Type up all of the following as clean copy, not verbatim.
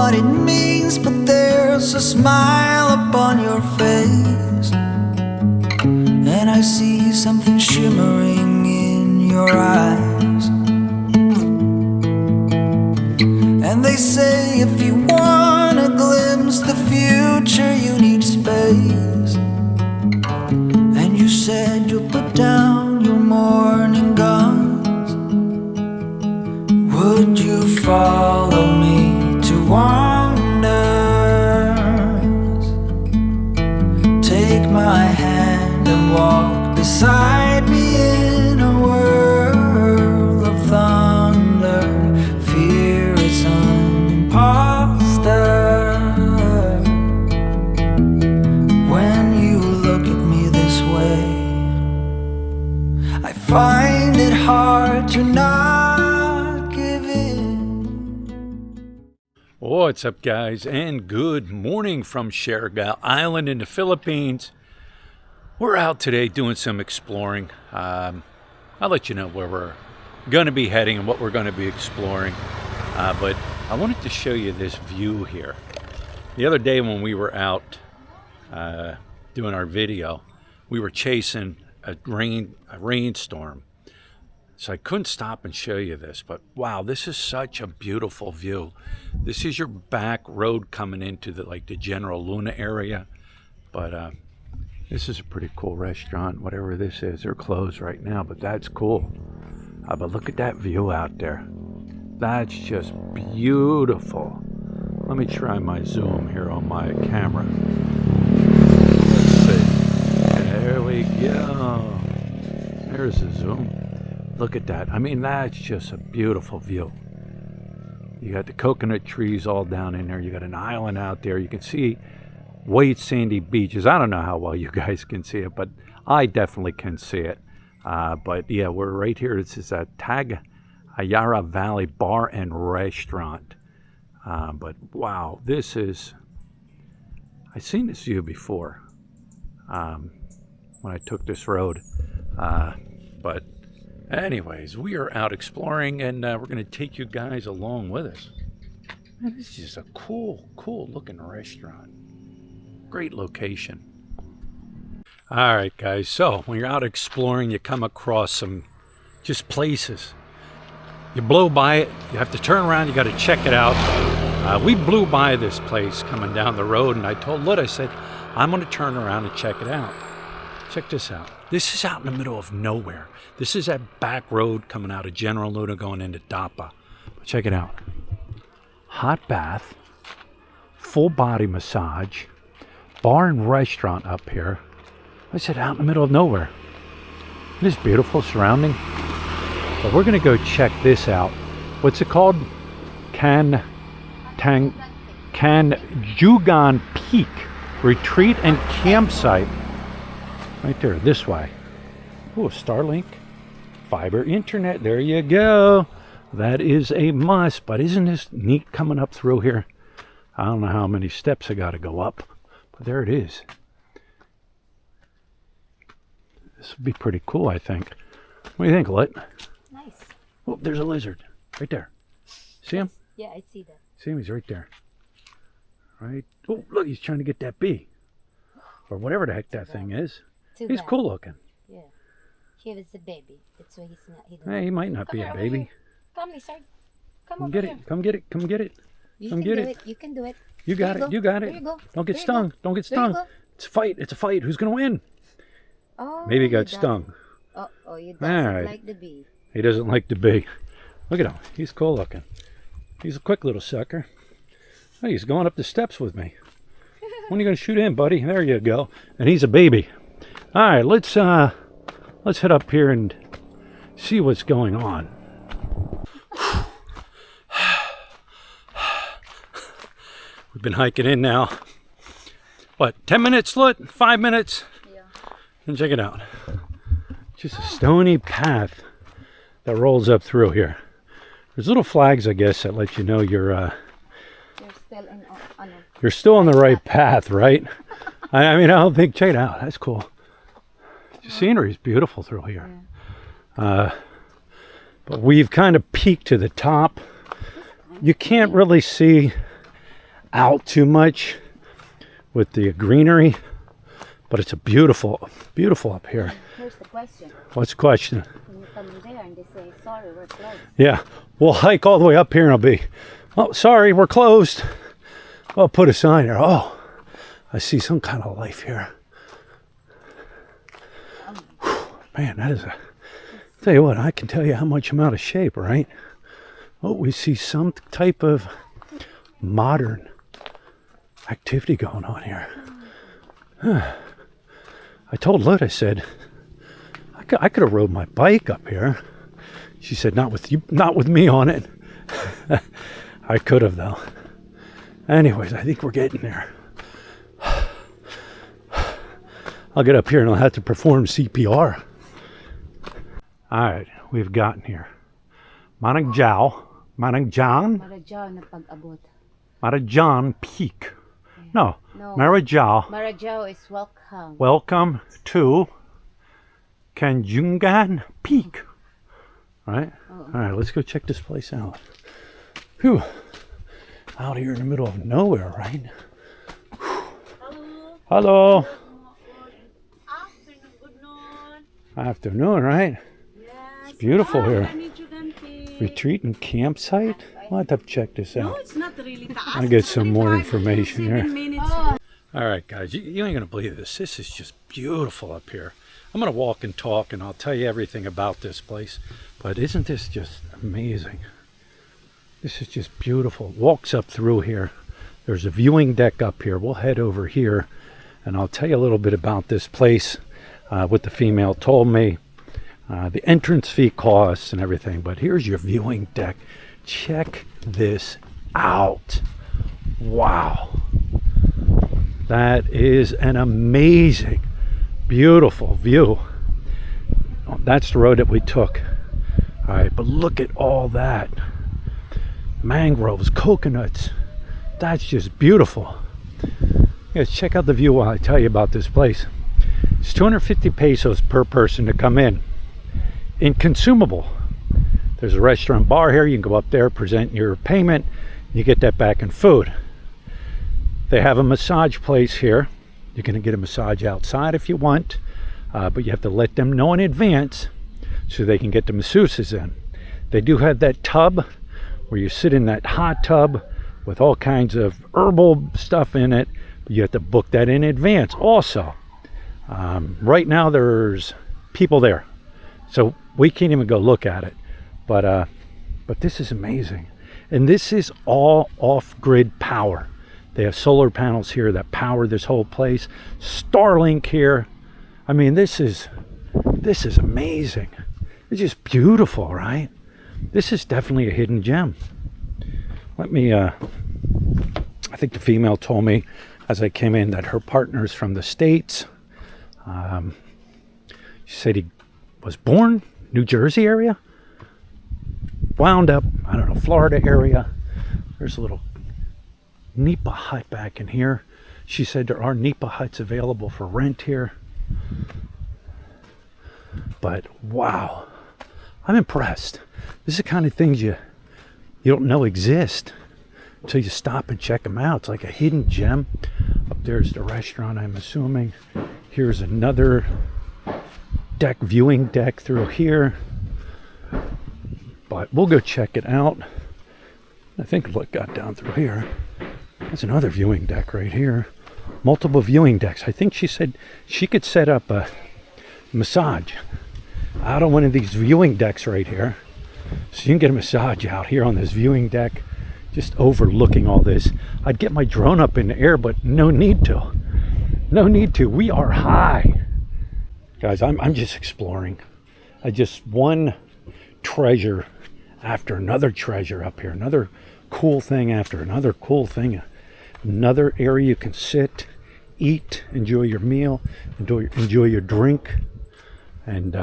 what it means, but there's a smile upon your face, and I see something shimmering in your eyes. And they say if you want to glimpse the future, you need space. And you said you'll put down your morning guns. Would you follow me to wonders? Take my hand and walk beside me in a world of thunder. Fear is an imposter. When you look at me this way, I find it hard to not give in. What's up, guys, and good morning from SIARGAO Island in the Philippines. We're out today doing some exploring. I'll let you know where we're going to be heading and what we're going to be exploring. But I wanted to show you this view here. The other day when we were out doing our video, we were chasing a rainstorm. So I couldn't stop and show you this, but wow, this is such a beautiful view. This is your back road coming into the General Luna area. But this is a pretty cool restaurant, whatever this is. They're closed right now, but that's cool. But look at that view out there. That's just beautiful. Let me try my zoom here on my camera. Let's see. There we go. There's the zoom. Look at that. I mean, that's just a beautiful view. You got the coconut trees all down in there. You got an island out there. You can see white sandy beaches. I don't know how well you guys can see it, but I definitely can see it. But yeah, we're right here. This is a Tagayara Valley Bar and Restaurant. But wow, this is, I've seen this view before when I took this road. But anyways, we are out exploring, and we're going to take you guys along with us. Man, this is just a cool looking restaurant. Great location. All right, guys, so when you're out exploring, you come across some just places. You blow by it, you have to turn around, you got to check it out. We blew by this place coming down the road, and I told Lut, I said, I'm going to turn around and check it out. Check this out. This is out in the middle of nowhere. This is that back road coming out of General Luna going into Dapa. Check it out. Hot bath, full body massage, bar and restaurant up here. I said out in the middle of nowhere. It is beautiful surrounding. But we're going to go check this out. What's it called? Canjugan Peak Retreat and Campsite. Right there, this way. Oh, Starlink, fiber internet. There you go. That is a must. But isn't this neat coming up through here? I don't know how many steps I got to go up, but there it is. This would be pretty cool, I think. What do you think, Lit? Nice. Oh, there's a lizard right there. See him? Yeah, I see that. See him? He's right there. Right. Oh, look, he's trying to get that bee. Or whatever the heck that thing is. He's cool looking. Yeah. He was a baby. That's why he's not. He might not be a baby. Come, lizard. Come get it. Come get it. Come get it. Come get it. You can do it. You got it. You got it. Don't get stung. Don't get stung. It's a fight. It's a fight. Who's going to win? Oh, maybe he got stung. Oh, he doesn't like the bee. He doesn't like the bee. Look at him. He's cool looking. He's a quick little sucker. Oh, he's going up the steps with me. When are you going to shoot in, buddy? There you go. And he's a baby. All right, let's head up here and see what's going on. We've been hiking in now. What, 10 minutes, Lut? 5 minutes? Yeah. And check it out. Just a stony path that rolls up through here. There's little flags, I guess, that let you know you're still on the right path, right? I mean, I don't think, check it out. That's cool. The scenery is beautiful through here. Yeah. But we've kind of peaked to the top. You can't really see out too much with the greenery, but it's a beautiful, beautiful up here. Here's the question. What's the question? When you come in there and they say, sorry, we're closed. Yeah, we'll hike all the way up here and I'll be, oh, sorry, we're closed. I'll put a sign there. Oh, I see some kind of life here. Whew, man, that is a, tell you what, I can tell you how much I'm out of shape, right? Oh, we see some type of modern activity going on here. I told Lut, I said, I could have rode my bike up here. She said, not with you, not with me on it. I could have though. Anyways, I think we're getting there. I'll get up here and I'll have to perform CPR. All right, we've gotten here. Canijugan Marajao na pag-abot. Peak. No, No. Marajao. is welcome. Welcome to Canjugan Peak. Right? All right, let's go check this place out. Whew. Out here in the middle of nowhere, right? Whew. Hello. Afternoon, right? It's beautiful here. Retreat and campsite? I'll have to check this out. No, it's not really. I'll get some more information here. 7 minutes. All right, guys, you ain't gonna believe this. This is just beautiful up here. I'm gonna walk and talk, and I'll tell you everything about this place. But isn't this just amazing? This is just beautiful. Walks up through here. There's a viewing deck up here. We'll head over here, and I'll tell you a little bit about this place. What the female told me, the entrance fee costs and everything. But here's your viewing deck. Check this out. Wow. That is an amazing, beautiful view. Oh, that's the road that we took. All right, but look at all that. Mangroves, coconuts. That's just beautiful. Guys, check out the view while I tell you about this place. It's 250 pesos per person to come in consumable. There's a restaurant bar here. You can go up there, present your payment. You get that back in food. They have a massage place here. You can get a massage outside if you want, but you have to let them know in advance so they can get the masseuses in. They do have that tub where you sit in that hot tub with all kinds of herbal stuff in it. You have to book that in advance also. Right now there's people there, so we can't even go look at it. But this is amazing. And this is all off-grid power. They have solar panels here that power this whole place. Starlink here. I mean, this is amazing. It's just beautiful, right? This is definitely a hidden gem. Let me, I think the female told me as I came in that her partner's from the States. She said he was born New Jersey area, wound up, I don't know, Florida area. There's a little Nipa hut back in here. She said there are Nipa huts available for rent here. But wow, I'm impressed. This is the kind of things you don't know exist until you stop and check them out. It's like a hidden gem. Up there's the restaurant, I'm assuming. Here's another deck, viewing deck through here. But we'll go check it out. I think what got down through here. There's another viewing deck right here. Multiple viewing decks. I think she said she could set up a massage out on one of these viewing decks right here. So you can get a massage out here on this viewing deck, just overlooking all this. I'd get my drone up in the air, but no need to. No need to. We are high. Guys, I'm just exploring. I just one treasure after another treasure up here. Another cool thing after another cool thing. Another area you can sit, eat, enjoy your meal, enjoy your drink, and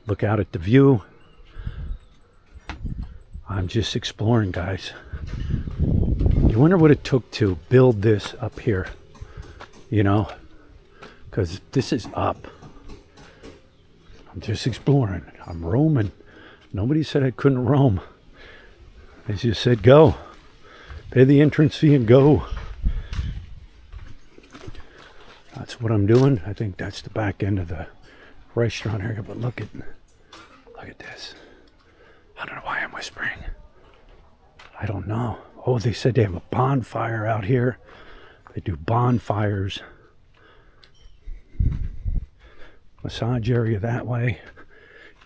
look out at the view. I'm just exploring, guys. You wonder what it took to build this up here, you know, because this is up. I'm just exploring. I'm roaming. Nobody said I couldn't roam. They just said go. Pay the entrance fee and go. That's what I'm doing. I think that's the back end of the restaurant area, but look at this. I don't know why I'm whispering. I don't know. Oh, they said they have a bonfire out here. They do bonfires. Massage area that way.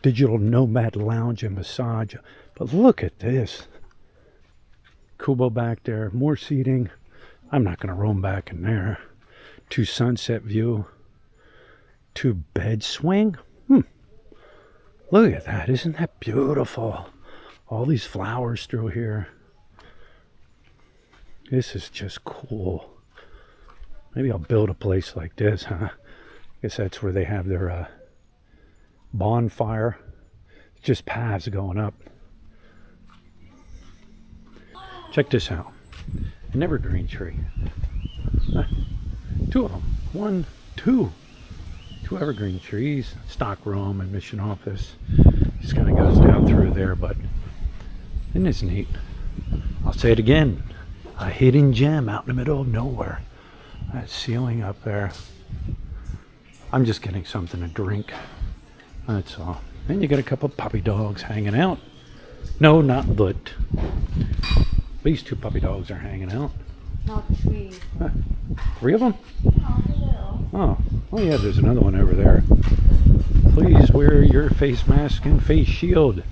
Digital nomad lounge and massage. But look at this. Kubo back there. More seating. I'm not going to roam back in there. 2 sunset view. 2 bed swing. Look at that. Isn't that beautiful? All these flowers through here. This is just cool. Maybe I'll build a place like this, huh? I guess that's where they have their bonfire. Just paths going up. Check this out. An evergreen tree. 2 of them. 1, 2. 2 evergreen trees. Stock room and mission office. Just kind of goes down through there, but isn't this neat? I'll say it again. A hidden gem out in the middle of nowhere. That ceiling up there. I'm just getting something to drink. That's all. And you got a couple puppy dogs hanging out. No, not Lut. These 2 puppy dogs are hanging out. Not 3. 3 of them? Oh yeah, there's another one over there. Please wear your face mask and face shield.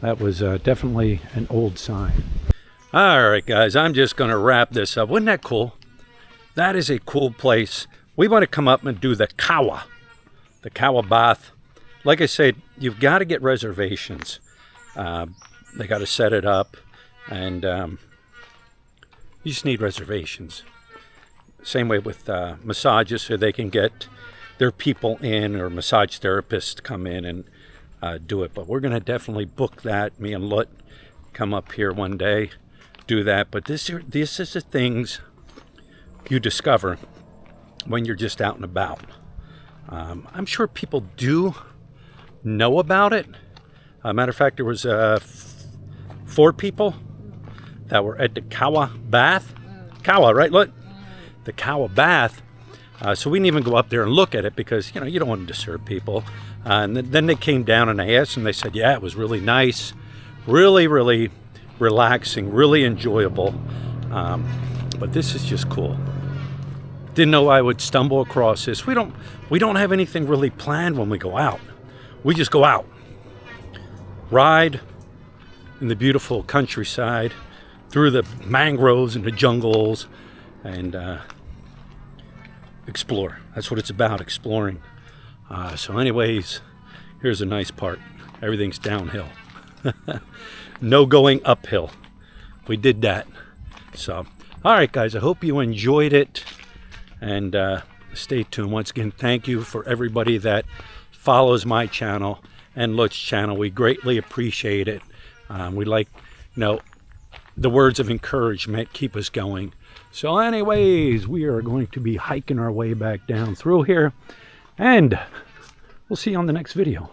That was definitely an old sign. All right, guys, I'm just going to wrap this up. Wasn't that cool? That is a cool place. We want to come up and do the Kawa bath. Like I said, you've got to get reservations. They got to set it up, and you just need reservations. Same way with massages, so they can get their people in, or massage therapists to come in and do it. But we're going to definitely book that. Me and Lut come up here one day, do that. But this is the things you discover when you're just out and about. I'm sure people do know about it. Matter of fact, there was 4 people that were at the Kawa bath. Kawa, right? Look, the Kawa bath. So we didn't even go up there and look at it because, you know, you don't want to disturb people. And then they came down and I asked them, they said, yeah, it was really nice, really, really relaxing, really enjoyable. But this is just cool. Didn't know I would stumble across this. We don't have anything really planned when we go out. We just go out, ride in the beautiful countryside, through the mangroves and the jungles, and explore. That's what it's about, exploring. So anyways, here's a nice part. Everything's downhill. No going uphill. We did that. So, all right, guys, I hope you enjoyed it. And stay tuned. Once again, thank you for everybody that follows my channel and Lut's channel. We greatly appreciate it. We like, you know, the words of encouragement keep us going. So anyways, we are going to be hiking our way back down through here, and we'll see you on the next video.